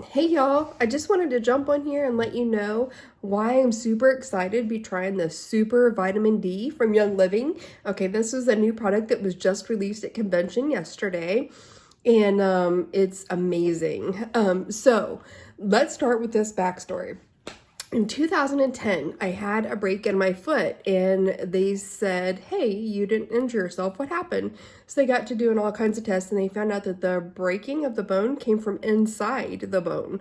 Hey y'all, I just wanted to jump on here and let you know why I'm super excited to be trying the Super Vitamin D from Young Living. Okay, this is a new product that was just released at convention yesterday, and it's amazing. So let's start with this backstory. In 2010, I had a break in my foot and they said, hey, you didn't injure yourself. What happened? So they got to doing all kinds of tests and they found out that the breaking of the bone came from inside the bone.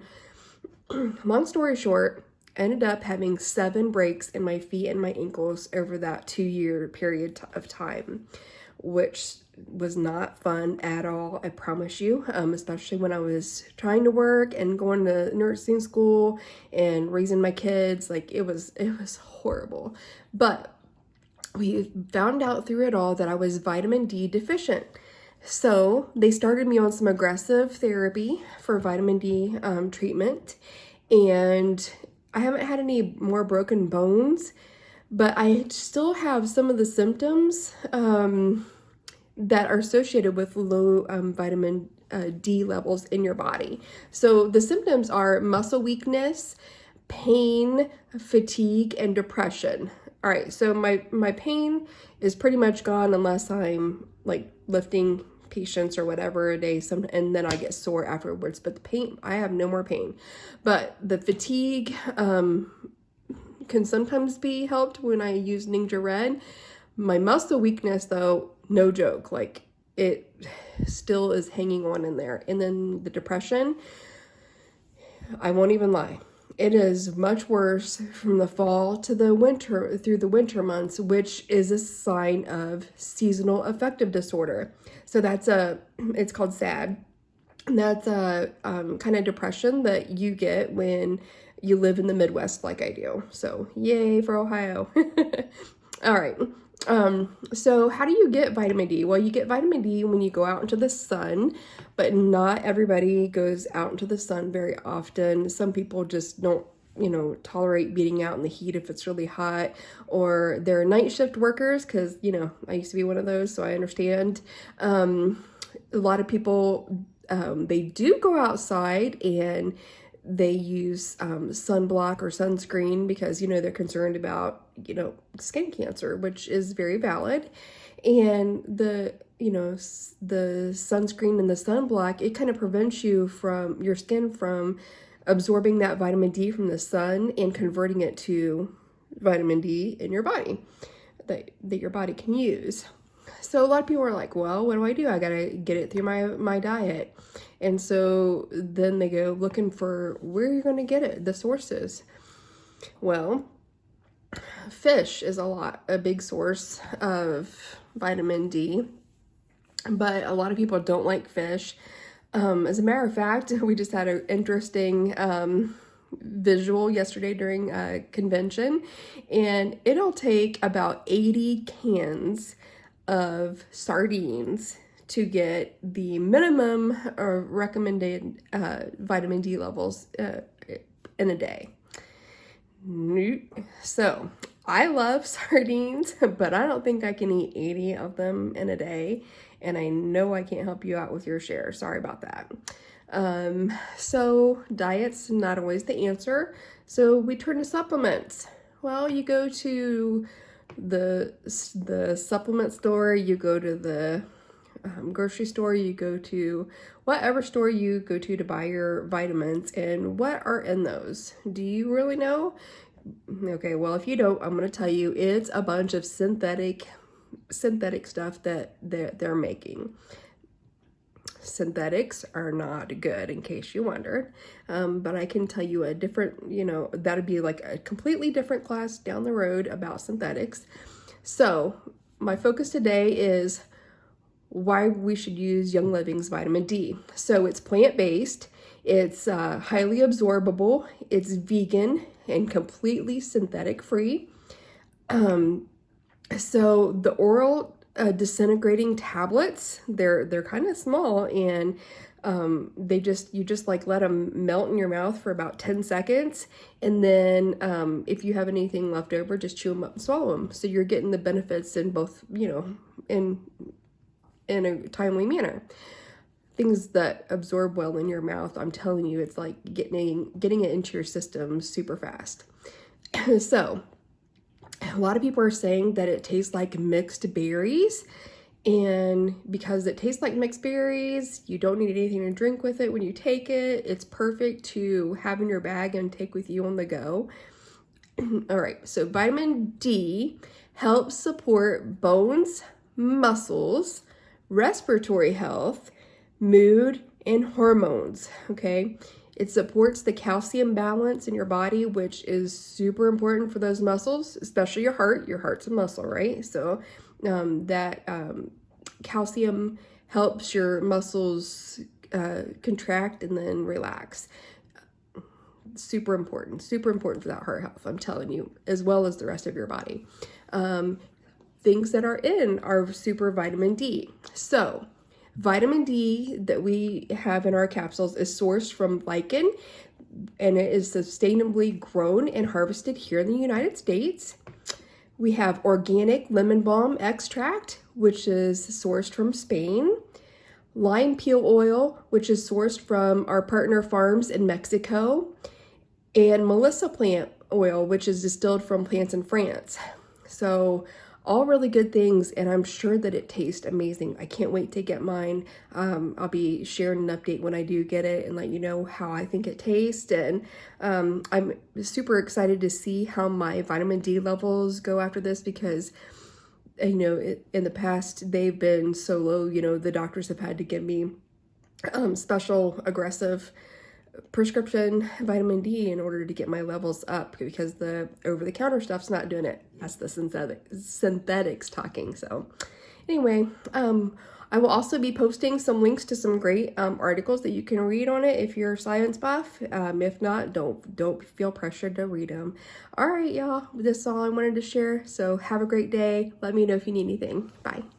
Long story short, I ended up having 7 breaks in my feet and my ankles over that 2-year period of time, which was not fun at all, I promise you, especially when I was trying to work and going to nursing school and raising my kids. Like it was horrible. But we found out through it all that I was vitamin D deficient. So they started me on some aggressive therapy for vitamin D treatment, and I haven't had any more broken bones, but I still have some of the symptoms that are associated with low vitamin D levels in your body. So the symptoms are muscle weakness, pain, fatigue, and depression. All right, so my pain is pretty much gone unless I'm like lifting patients or whatever a day, and then I get sore afterwards. But the pain, I have no more pain. But the fatigue can sometimes be helped when I use Ninja Red. My muscle weakness, though, no joke, like it still is hanging on in there. And then the depression, I won't even lie. It is much worse from the fall to the winter, through the winter months, which is a sign of seasonal affective disorder. So it's called SAD. And that's a kind of depression that you get when you live in the Midwest like I do. So yay for Ohio. All right. So how do you get vitamin D? Well, you get vitamin D when you go out into the sun, but not everybody goes out into the sun very often. Some people just don't, tolerate being out in the heat if it's really hot, or they're night shift workers, because, I used to be one of those, so I understand. A lot of people, they do go outside and they use sunblock or sunscreen because they're concerned about skin cancer, which is very valid. And the sunscreen and the sunblock, it kind of prevents you from your skin from absorbing that vitamin D from the sun and converting it to vitamin D in your body that your body can use. So a lot of people are like, well, what do? I gotta get it through my diet. And so then they go looking for where you're gonna get it, the sources. Well, fish is a big source of vitamin D, but a lot of people don't like fish. As a matter of fact, we just had an interesting visual yesterday during a convention, and it'll take about 80 cans of sardines to get the minimum or recommended vitamin D levels in a day. So I love sardines, but I don't think I can eat 80 of them in a day. And I know I can't help you out with your share. Sorry about that. So diet's not always the answer. So we turn to supplements. Well, you go to the supplement store, you go to the grocery store, you go to whatever store you go to buy your vitamins, and what are in those? Do you really know? Okay, well, if you don't, I'm going to tell you, it's a bunch of synthetic stuff that they're making. Synthetics are not good, in case you wondered, but I can tell you a different, that'd be like a completely different class down the road about synthetics. So my focus today is why we should use Young Living's vitamin D. So it's plant-based, it's highly absorbable, it's vegan and completely synthetic free. So the oral disintegrating tablets, they're kind of small, and you just like let them melt in your mouth for about 10 seconds, and then if you have anything left over, just chew them up and swallow them. So you're getting the benefits in both, in a timely manner. things that absorb well in your mouth. I'm telling you, it's like getting it into your system super fast. So a lot of people are saying that it tastes like mixed berries. And because it tastes like mixed berries, you don't need anything to drink with it when you take it. It's perfect to have in your bag and take with you on the go. All right, so vitamin D helps support bones, muscles, respiratory health, mood, and hormones, okay? It supports the calcium balance in your body, which is super important for those muscles, especially your heart. Your heart's a muscle, right? So calcium helps your muscles contract and then relax. Super important for that heart health, I'm telling you, as well as the rest of your body. Things that are in our super vitamin D. So vitamin D that we have in our capsules is sourced from lichen, and it is sustainably grown and harvested here in the United States. We have organic lemon balm extract, which is sourced from Spain. Lime peel oil, which is sourced from our partner farms in Mexico. And Melissa plant oil, which is distilled from plants in France. So all really good things, and I'm sure that it tastes amazing. I can't wait to get mine. I'll be sharing an update when I do get it and let you know how I think it tastes. And I'm super excited to see how my vitamin D levels go after this, because in the past they've been so low. The doctors have had to give me special aggressive prescription vitamin D in order to get my levels up, because the over-the-counter stuff's not doing it. That's the synthetics talking. So anyway, I will also be posting some links to some great articles that you can read on it if you're a science buff. If not, don't feel pressured to read them. All right, y'all, this is all I wanted to share. So have a great day. Let me know if you need anything. Bye.